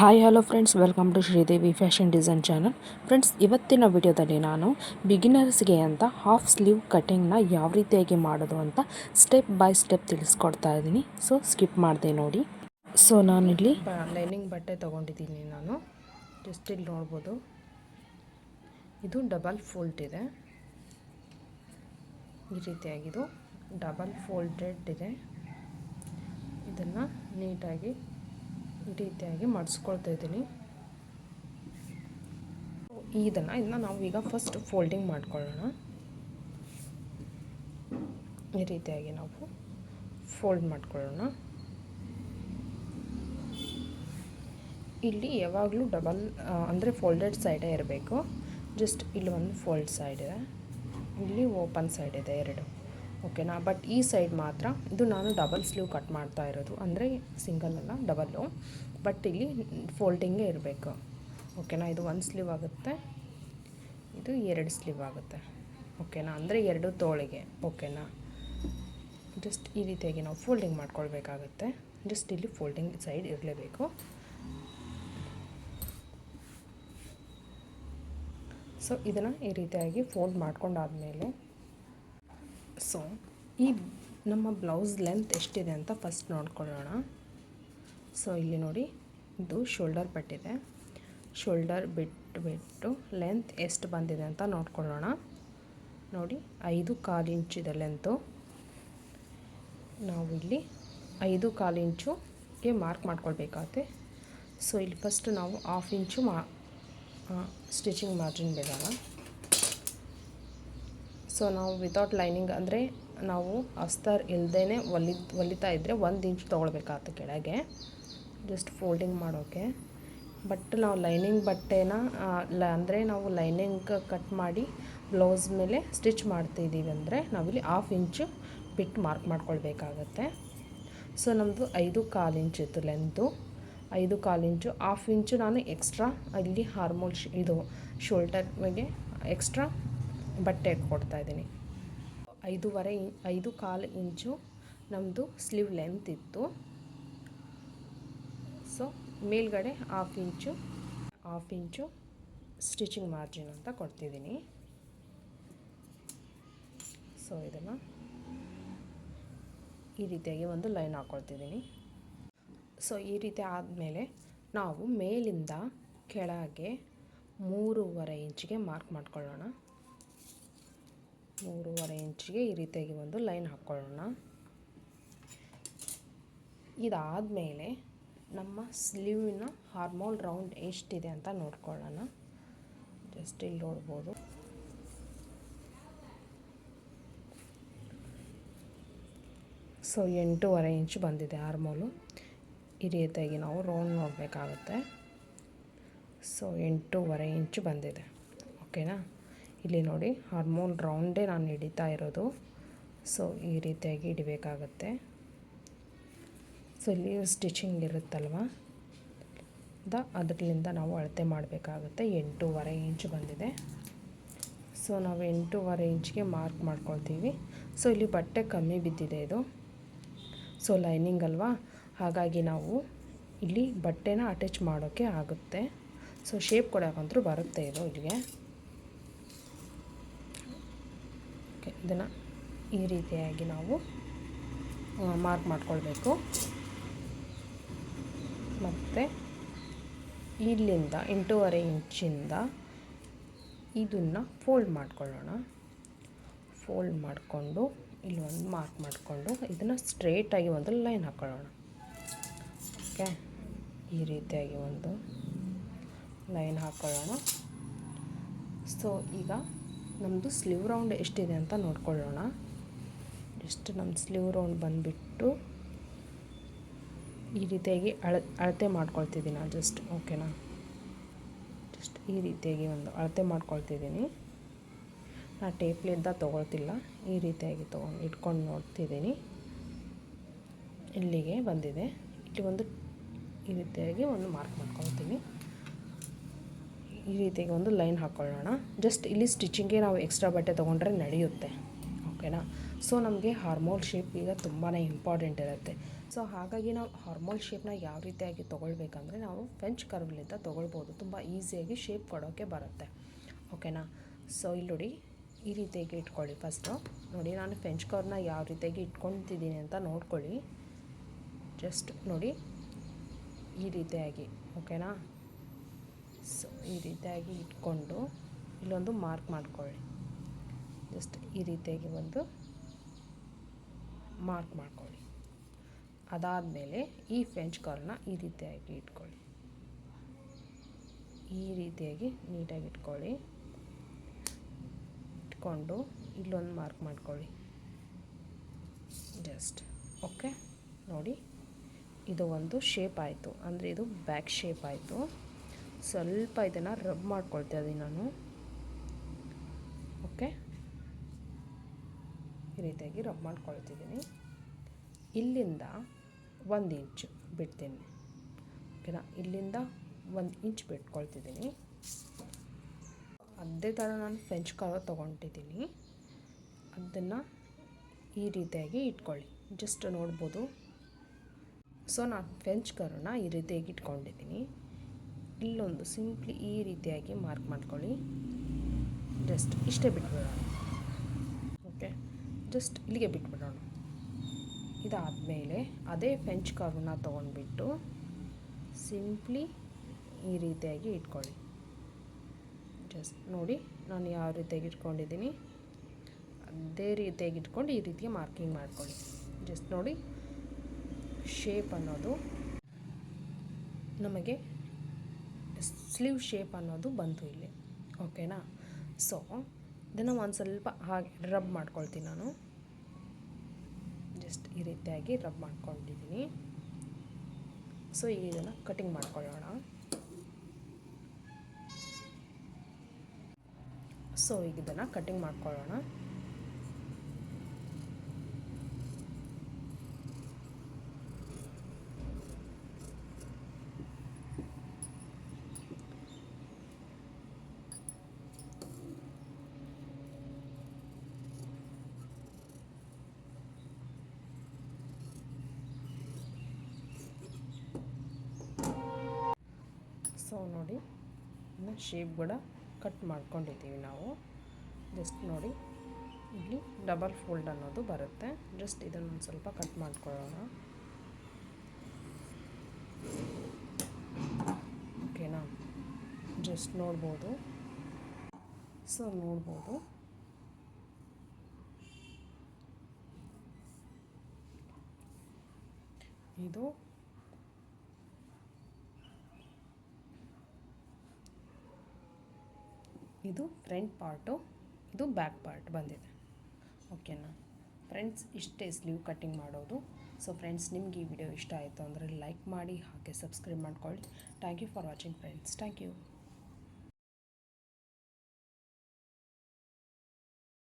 Hi hello friends, welcome to Sridevi fashion design channel. Friends, ಇವತ್ತಿನ ವಿಡಿಯೋದಲ್ಲಿ ನಾನು ಬಿಗಿನರ್ಸ್ಗೆ ಅಂತ ಹಾಫ್ ಸ್ಲೀವ್ ಕಟಿಂಗ್ನ ಯಾವ ರೀತಿಯಾಗಿ ಮಾಡೋದು ಅಂತ ಸ್ಟೆಪ್ ಬೈ ಸ್ಟೆಪ್ ತಿಳಿಸ್ಕೊಡ್ತಾ ಇದ್ದೀನಿ. ಸೊ ಸ್ಕಿಪ್ ಮಾಡಿದೆ ನೋಡಿ. ಸೊ ನಾನಿಲ್ಲಿ ಲೈನಿಂಗ್ ಬಟ್ಟೆ ತೊಗೊಂಡಿದ್ದೀನಿ. ನಾನು ಜಸ್ಟ್ ಇಲ್ಲಿ ನೋಡ್ಬೋದು, ಇದು ಡಬಲ್ ಫೋಲ್ಡ್ ಇದೆ. ಈ ರೀತಿಯಾಗಿದು ಡಬಲ್ ಫೋಲ್ಡೆಡ್ ಇದೆ. ಇದನ್ನು ನೀಟಾಗಿ ಈ ರೀತಿಯಾಗಿ ಮಡಿಸ್ಕೊಳ್ತಾ ಇದ್ದೀನಿ. ಇದನ್ನು ನಾವು ಈಗ ಫಸ್ಟ್ ಫೋಲ್ಡಿಂಗ್ ಮಾಡ್ಕೊಳ್ಳೋಣ. ಈ ರೀತಿಯಾಗಿ ನಾವು ಫೋಲ್ಡ್ ಮಾಡ್ಕೊಳ್ಳೋಣ. ಇಲ್ಲಿ ಯಾವಾಗಲೂ ಡಬಲ್ ಅಂದರೆ ಫೋಲ್ಡೆಡ್ ಸೈಡೇ ಇರಬೇಕು. ಜಸ್ಟ್ ಇಲ್ಲಿ ಒಂದು ಫೋಲ್ಡ್ ಸೈಡ್ ಇದೆ, ಇಲ್ಲಿ ಓಪನ್ ಸೈಡ್ ಇದೆ, ಎರಡು. ಓಕೆನಾ. ಬಟ್ ಈ ಸೈಡ್ ಮಾತ್ರ ಇದು ನಾನು ಡಬಲ್ ಸ್ಲೀವ್ ಕಟ್ ಮಾಡ್ತಾ ಇರೋದು, ಅಂದರೆ ಸಿಂಗಲ್ ಅಲ್ಲ, ಡಬಲ್ಲು. ಬಟ್ ಇಲ್ಲಿ ಫೋಲ್ಡಿಂಗೇ ಇರಬೇಕು. ಓಕೆನಾ. ಇದು ಒಂದು ಸ್ಲೀವ್ ಆಗುತ್ತೆ, ಇದು ಎರಡು ಸ್ಲೀವ್ ಆಗುತ್ತೆ. ಓಕೆನಾ. ಅಂದರೆ ಎರಡು ತೋಳಿಗೆ. ಓಕೆನಾ. ಜಸ್ಟ್ ಈ ರೀತಿಯಾಗಿ ನಾವು ಫೋಲ್ಡಿಂಗ್ ಮಾಡ್ಕೊಳ್ಬೇಕಾಗತ್ತೆ. ಜಸ್ಟ್ ಇಲ್ಲಿ ಫೋಲ್ಡಿಂಗ್ ಸೈಡ್ ಇರಲೇಬೇಕು. ಸೊ ಇದನ್ನು ಈ ರೀತಿಯಾಗಿ ಫೋಲ್ಡ್ ಮಾಡ್ಕೊಂಡಾದಮೇಲೆ ಸೊ ಈ ನಮ್ಮ ಬ್ಲೌಸ್ ಲೆಂತ್ ಎಷ್ಟಿದೆ ಅಂತ ಫಸ್ಟ್ ನೋಡ್ಕೊಳ್ಳೋಣ. ಸೊ ಇಲ್ಲಿ ನೋಡಿ, ಇದು ಶೋಲ್ಡರ್ ಪಟ್ಟಿದೆ. ಶೋಲ್ಡರ್ ಬಿಟ್ಟು ಲೆಂತ್ ಎಷ್ಟು ಬಂದಿದೆ ಅಂತ ನೋಡ್ಕೊಳ್ಳೋಣ. ನೋಡಿ, 5.25 ಇಂಚಿದೆ ಲೆಂತು. ನಾವು ಇಲ್ಲಿ 5.25 ಇಂಚುಗೆ ಮಾರ್ಕ್ ಮಾಡ್ಕೊಳ್ಬೇಕಾಗುತ್ತೆ. ಸೊ ಇಲ್ಲಿ ಫಸ್ಟ್ ನಾವು 1/2 ಇಂಚು ಸ್ಟಿಚಿಂಗ್ ಮಾರ್ಜಿನ್ ಬಿಡೋಣ. ಸೊ ನಾವು ವಿತೌಟ್ ಲೈನಿಂಗ್, ಅಂದರೆ ನಾವು ಅಸ್ತರ್ ಇಲ್ಲದೇ ಹೊಲಿತಾ ಇದ್ದರೆ 1 ಇಂಚ್ ತೊಗೊಳ್ಬೇಕಾಗುತ್ತೆ ಕೆಳಗೆ, ಜಸ್ಟ್ ಫೋಲ್ಡಿಂಗ್ ಮಾಡೋಕ್ಕೆ. ಬಟ್ ನಾವು ಲೈನಿಂಗ್ ಬಟ್ಟೆನ ಅಂದರೆ ನಾವು ಲೈನಿಂಗ್ ಕಟ್ ಮಾಡಿ ಬ್ಲೌಸ್ ಮೇಲೆ ಸ್ಟಿಚ್ ಮಾಡ್ತಿದ್ದೀವಿ ಅಂದರೆ ನಾವಿಲ್ಲಿ 1/2 ಇಂಚು ಬಿಟ್ಟು ಮಾರ್ಕ್ ಮಾಡ್ಕೊಳ್ಬೇಕಾಗತ್ತೆ. ಸೊ ನಮ್ಮದು 5.25 ಇಂಚಿತ್ತು ಲೆಂತು. 5.25 ಇಂಚು, 1/2 ಇಂಚು ನಾನು ಎಕ್ಸ್ಟ್ರಾ ಇಲ್ಲಿ ಹಾರ್ಮೋಲ್ ಇದು ಶೋಲ್ಡರ್ಗೆ ಎಕ್ಸ್ಟ್ರಾ ಬಟ್ಟೆ ಕೊಡ್ತಾಯಿದ್ದೀನಿ. 5.25 ಇಂಚು ನಮ್ಮದು ಸ್ಲೀವ್ ಲೆಂತ್ ಇತ್ತು. ಸೊ ಮೇಲ್ಗಡೆ 1/2 ಇಂಚು ಸ್ಟಿಚಿಂಗ್ ಮಾರ್ಜಿನ್ ಅಂತ ಕೊಡ್ತಿದ್ದೀನಿ. ಸೊ ಇದನ್ನು ಈ ರೀತಿಯಾಗಿ ಒಂದು ಲೈನ್ ಹಾಕ್ಕೊಳ್ತಿದ್ದೀನಿ. ಸೊ ಈ ರೀತಿ ಆದಮೇಲೆ ನಾವು ಮೇಲಿಂದ ಕೆಳಗೆ 3.25 ಇಂಚಿಗೆ ಮಾರ್ಕ್ ಮಾಡ್ಕೊಳ್ಳೋಣ. 3.25 ಇಂಚಿಗೆ ಈ ರೀತಿಯಾಗಿ ಒಂದು ಲೈನ್ ಹಾಕ್ಕೊಳ್ಳೋಣ. ಇದಾದಮೇಲೆ ನಮ್ಮ ಸ್ಲೀವಿನ ಹಾರ್ಮೋಲ್ ರೌಂಡ್ ಎಷ್ಟಿದೆ ಅಂತ ನೋಡ್ಕೊಳ್ಳೋಣ. ಜಸ್ಟ್ ಇಲ್ಲಿ ನೋಡ್ಬೋದು. ಸೊ 8.25 ಇಂಚು ಬಂದಿದೆ ಆರ್ಮೋಲು. ಈ ರೀತಿಯಾಗಿ ನಾವು ರೌಂಡ್ ನೋಡಬೇಕಾಗುತ್ತೆ. ಸೊ 8.25 ಇಂಚು ಬಂದಿದೆ. ಓಕೆನಾ. ಇಲ್ಲಿ ನೋಡಿ, ಹಾರ್ಮೋಲ್ ರೌಂಡೇ ನಾನು ಹಿಡಿತಾ ಇರೋದು. ಸೊ ಈ ರೀತಿಯಾಗಿ ಹಿಡಿಬೇಕಾಗತ್ತೆ. ಸೊ ಇಲ್ಲಿ ಸ್ಟಿಚಿಂಗ್ ಇರುತ್ತಲ್ವ, ಅದರಿಂದ ನಾವು ಅಳತೆ ಮಾಡಬೇಕಾಗುತ್ತೆ. 8.25 ಇಂಚು ಬಂದಿದೆ. ಸೊ ನಾವು 8.25 ಇಂಚಿಗೆ ಮಾರ್ಕ್ ಮಾಡ್ಕೊಳ್ತೀವಿ. ಸೊ ಇಲ್ಲಿ ಬಟ್ಟೆ ಕಮ್ಮಿ ಬಿದ್ದಿದೆ ಇದು. ಸೊ ಲೈನಿಂಗ್ ಅಲ್ವಾ, ಹಾಗಾಗಿ ನಾವು ಇಲ್ಲಿ ಬಟ್ಟೆನ ಅಟ್ಯಾಚ್ ಮಾಡೋಕ್ಕೆ ಆಗುತ್ತೆ. ಸೊ ಶೇಪ್ ಕೊಡೋಕ್ಕಂತೂ ಬರುತ್ತೆ ಇದು ಇಲ್ಲಿಗೆ. ಓಕೆ, ಇದನ್ನು ಈ ರೀತಿಯಾಗಿ ನಾವು ಮಾರ್ಕ್ ಮಾಡ್ಕೊಳ್ಬೇಕು. ಮತ್ತು ಇಲ್ಲಿಂದ 8.25 ಇಂಚಿಂದ ಇದನ್ನು ಫೋಲ್ಡ್ ಮಾಡ್ಕೊಳ್ಳೋಣ. ಫೋಲ್ಡ್ ಮಾಡಿಕೊಂಡು ಇಲ್ಲಿ ಒಂದು ಮಾರ್ಕ್ ಮಾಡಿಕೊಂಡು ಇದನ್ನು ಸ್ಟ್ರೇಟಾಗಿ ಒಂದು ಲೈನ್ ಹಾಕ್ಕೊಳ್ಳೋಣ. ಓಕೆ, ಈ ರೀತಿಯಾಗಿ ಒಂದು ಲೈನ್ ಹಾಕ್ಕೊಳ್ಳೋಣ. ಸೊ ಈಗ ನಮ್ಮದು ಸ್ಲೀವ್ ರೌಂಡ್ ಎಷ್ಟಿದೆ ಅಂತ ನೋಡ್ಕೊಳ್ಳೋಣ. ಜಸ್ಟ್ ನಮ್ಮ ಸ್ಲೀವ್ ರೌಂಡ್ ಬಂದುಬಿಟ್ಟು ಈ ರೀತಿಯಾಗಿ ಅಳತೆ ಮಾಡ್ಕೊಳ್ತಿದ್ದೀನಿ ನಾನು ಜಸ್ಟ್. ಓಕೆನಾ. ಜಸ್ಟ್ ಈ ರೀತಿಯಾಗಿ ಒಂದು ಅಳತೆ ಮಾಡ್ಕೊಳ್ತಿದ್ದೀನಿ. ನಾನು ಟೇಪ್ಲಿಂದ ತೊಗೊಳ್ತಿಲ್ಲ, ಈ ರೀತಿಯಾಗಿ ಇಟ್ಕೊಂಡು ನೋಡ್ತಿದ್ದೀನಿ. ಇಲ್ಲಿಗೆ ಬಂದಿದೆ. ಇಲ್ಲಿ ಒಂದು ಈ ರೀತಿಯಾಗಿ ಒಂದು ಮಾರ್ಕ್ ಮಾಡ್ಕೊಳ್ತೀನಿ. ಈ ರೀತಿಯಾಗಿ ಒಂದು ಲೈನ್ ಹಾಕ್ಕೊಳ್ಳೋಣ. ಜಸ್ಟ್ ಇಲ್ಲಿ ಸ್ಟಿಚಿಂಗ್ಗೆ ನಾವು ಎಕ್ಸ್ಟ್ರಾ ಬಟ್ಟೆ ತೊಗೊಂಡ್ರೆ ನಡೆಯುತ್ತೆ. ಓಕೆನಾ. ಸೊ ನಮಗೆ ಹಾರ್ಮೋಲ್ ಶೇಪ್ ಈಗ ತುಂಬಾ ಇಂಪಾರ್ಟೆಂಟ್ ಇರುತ್ತೆ. ಸೊ ಹಾಗಾಗಿ ನಾವು ಹಾರ್ಮೋಲ್ ಶೇಪ್ನ ಯಾವ ರೀತಿಯಾಗಿ ತೊಗೊಳ್ಬೇಕಂದ್ರೆ ನಾವು ಫ್ರೆಂಚ್ ಕರ್ವ್ಲಿಂದ ತೊಗೊಳ್ಬೋದು, ತುಂಬ ಈಸಿಯಾಗಿ ಶೇಪ್ ಕೊಡೋಕ್ಕೆ ಬರುತ್ತೆ. ಓಕೆನಾ. ಸೊ ಇಲ್ಲಿ ನೋಡಿ ಈ ರೀತಿಯಾಗಿ ಇಟ್ಕೊಳ್ಳಿ. ಫಸ್ಟು ನೋಡಿ ನಾನು ಫ್ರೆಂಚ್ ಕರ್ವ್ನ ಯಾವ ರೀತಿಯಾಗಿ ಇಟ್ಕೊತಿದ್ದೀನಿ ಅಂತ ನೋಡ್ಕೊಳ್ಳಿ. ಜಸ್ಟ್ ನೋಡಿ ಈ ರೀತಿಯಾಗಿ. ಓಕೆನಾ. ಸೊ ಈ ರೀತಿಯಾಗಿ ಇಟ್ಕೊಂಡು ಇಲ್ಲೊಂದು ಮಾರ್ಕ್ ಮಾಡ್ಕೊಳ್ಳಿ. ಜಸ್ಟ್ ಈ ರೀತಿಯಾಗಿ ಒಂದು ಮಾರ್ಕ್ ಮಾಡ್ಕೊಳ್ಳಿ. ಅದಾದಮೇಲೆ ಈ ಫ್ರೆಂಚ್ ಕರ್ವ್ನ ಈ ರೀತಿಯಾಗಿ ಇಟ್ಕೊಳ್ಳಿ. ಈ ರೀತಿಯಾಗಿ ನೀಟಾಗಿ ಇಟ್ಕೊಳ್ಳಿ. ಇಟ್ಕೊಂಡು ಇಲ್ಲೊಂದು ಮಾರ್ಕ್ ಮಾಡ್ಕೊಳ್ಳಿ ಜಸ್ಟ್. ಓಕೆ. ನೋಡಿ ಇದು ಒಂದು ಶೇಪ್ ಆಯಿತು, ಅಂದರೆ ಇದು ಬ್ಯಾಕ್ ಶೇಪ್ ಆಯಿತು. ಸ್ವಲ್ಪ ಇದನ್ನು ರಬ್ ಮಾಡ್ಕೊಳ್ತಾ ಇದ್ದೀನಿ ನಾನು. ಓಕೆ, ಈ ರೀತಿಯಾಗಿ ರಬ್ ಮಾಡ್ಕೊಳ್ತಿದ್ದೀನಿ. ಇಲ್ಲಿಂದ 1 ಇಂಚ್ ಬಿಡ್ತೀನಿ. ಓಕೆನಾ. ಇಲ್ಲಿಂದ 1 ಇಂಚ್ ಬಿಟ್ಕೊಳ್ತಿದ್ದೀನಿ. ಅದೇ ಥರ ನಾನು ಫ್ರೆಂಚ್ ಕರ್ವ್ ತೊಗೊತಿದ್ದೀನಿ. ಅದನ್ನು ಈ ರೀತಿಯಾಗಿ ಇಟ್ಕೊಳ್ಳಿ. ಜಸ್ಟ್ ನೋಡ್ಬೋದು. ಸೊ ನಾನು ಫ್ರೆಂಚ್ ಕರ್ವ್ನ ಈ ರೀತಿಯಾಗಿ ಇಟ್ಕೊಂಡಿದ್ದೀನಿ. ಇಲ್ಲೊಂದು ಸಿಂಪ್ಲಿ ಈ ರೀತಿಯಾಗಿ ಮಾರ್ಕ್ ಮಾಡ್ಕೊಳ್ಳಿ. ಜಸ್ಟ್ ಇಷ್ಟೇ ಬಿಟ್ಬಿಡೋಣ. ಓಕೆ, ಜಸ್ಟ್ ಇಲ್ಲಿಗೆ ಬಿಟ್ಬಿಡೋಣ. ಇದಾದಮೇಲೆ ಅದೇ ಫ್ರೆಂಚ್ ಕರ್ವ್ನ ತೊಗೊಂಡ್ಬಿಟ್ಟು ಸಿಂಪ್ಲಿ ಈ ರೀತಿಯಾಗಿ ಇಟ್ಕೊಳ್ಳಿ. ಜಸ್ಟ್ ನೋಡಿ ನಾನು ಯಾವ ರೀತಿಯಾಗಿ ಇಟ್ಕೊಂಡಿದ್ದೀನಿ ಅದೇ ರೀತಿಯಾಗಿ ಇಟ್ಕೊಂಡು ಈ ರೀತಿಯ ಮಾರ್ಕಿಂಗ್ ಮಾಡ್ಕೊಳ್ಳಿ. ಜಸ್ಟ್ ನೋಡಿ ಶೇಪ್ ಅನ್ನೋದು ನಮಗೆ ಸ್ಲೀವ್ ಶೇಪ್ ಅನ್ನೋದು ಬಂತು ಇಲ್ಲಿ. ಓಕೆನಾ. ಸೊ ಇದನ್ನು ಒಂದು ಸ್ವಲ್ಪ ಹಾಗೆ ರಬ್ ಮಾಡ್ಕೊಳ್ತೀನಿ ನಾನು. ಜಸ್ಟ್ ಈ ರೀತಿಯಾಗಿ ರಬ್ ಮಾಡ್ಕೊಂಡಿದ್ದೀನಿ. ಸೊ ಈಗ ಇದನ್ನು ಕಟಿಂಗ್ ಮಾಡ್ಕೊಳ್ಳೋಣ. ಸೊ ಈಗ ಇದನ್ನು ಕಟಿಂಗ್ ಮಾಡ್ಕೊಳ್ಳೋಣ. ಸೊ ನೋಡಿ ಇನ್ನು ಶೇಪ್ ಕೂಡ ಕಟ್ ಮಾಡ್ಕೊಂಡಿದ್ದೀವಿ ನಾವು. ಜಸ್ಟ್ ನೋಡಿ ಇಲ್ಲಿ ಡಬಲ್ ಫೋಲ್ಡ್ ಅನ್ನೋದು ಬರುತ್ತೆ. ಜಸ್ಟ್ ಇದನ್ನು ಒಂದು ಸ್ವಲ್ಪ ಕಟ್ ಮಾಡ್ಕೊಳ್ಳೋಣ. ಓಕೆನಾ. ಜಸ್ಟ್ ನೋಡ್ಬೋದು. ಸೊ ನೋಡ್ಬೋದು ಇದು ಫ್ರಂಟ್ ಪಾರ್ಟು, ಇದು ಬ್ಯಾಕ್ ಪಾರ್ಟ್ ಬಂದಿದೆ. ಓಕೆನಾ ಫ್ರೆಂಡ್ಸ್, ಇಷ್ಟೇ ಸ್ಲೀವ್ ಕಟ್ಟಿಂಗ್ ಮಾಡೋದು. ಸೊ ಫ್ರೆಂಡ್ಸ್, ನಿಮಗೆ ಈ ವಿಡಿಯೋ ಇಷ್ಟ ಆಯಿತು ಅಂದರೆ ಲೈಕ್ ಮಾಡಿ, ಹಾಗೆ ಸಬ್ಸ್ಕ್ರೈಬ್ ಮಾಡ್ಕೊಳ್ಳಿ. Thank you for watching friends. Thank you.